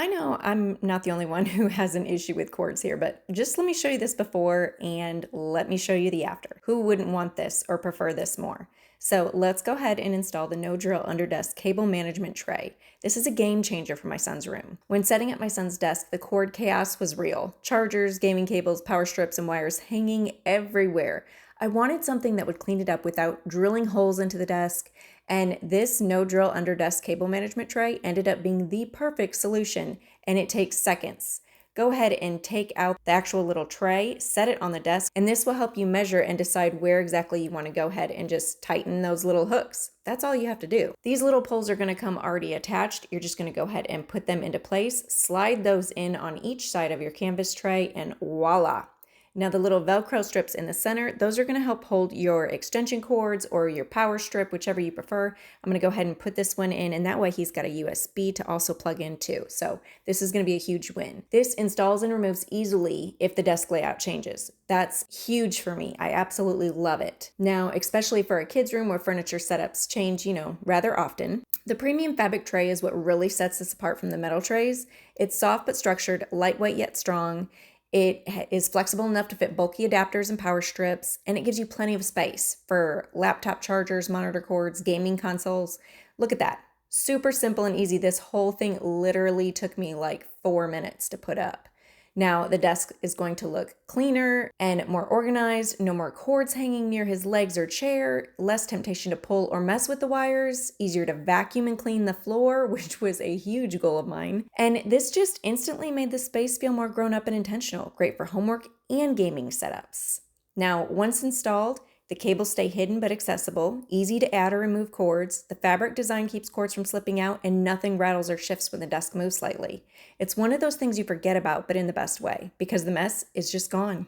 I know I'm not the only one who has an issue with cords here, but just let me show you this before and let me show you the after. Who wouldn't want this or prefer this more? So let's go ahead and install the no drill under desk cable management tray. This is a game changer for my son's room. When setting up my son's desk, the cord chaos was real. Chargers, gaming cables, power strips, and wires hanging everywhere. I wanted something that would clean it up without drilling holes into the desk, and this no drill under desk cable management tray ended up being the perfect solution, and it takes seconds. Go ahead and take out the actual little tray, set it on the desk, and this will help you measure and decide where exactly you want to go ahead and just tighten those little hooks. That's all you have to do. These little poles are going to come already attached. You're just going to go ahead and put them into place, slide those in on each side of your canvas tray, and voila. Now the little Velcro strips in the center, those are going to help hold your extension cords or your power strip, whichever you prefer. I'm going to go ahead and put this one in, and that way he's got a USB to also plug in too. So this is going to be a huge win. This installs and removes easily if the desk layout changes. That's huge for me. I absolutely love it. Now, especially for a kid's room where furniture setups change, rather often, the premium fabric tray is what really sets this apart from the metal trays. It's soft but structured, lightweight yet strong. It is flexible enough to fit bulky adapters and power strips, and it gives you plenty of space for laptop chargers, monitor cords, gaming consoles. Look at that. Super simple and easy. This whole thing literally took me like 4 minutes to put up. Now the desk is going to look cleaner and more organized, no more cords hanging near his legs or chair, less temptation to pull or mess with the wires, easier to vacuum and clean the floor, which was a huge goal of mine. And this just instantly made the space feel more grown up and intentional, great for homework and gaming setups. Now, once installed, the cables stay hidden but accessible, easy to add or remove cords. The fabric design keeps cords from slipping out, and nothing rattles or shifts when the desk moves slightly. It's one of those things you forget about, but in the best way, because the mess is just gone.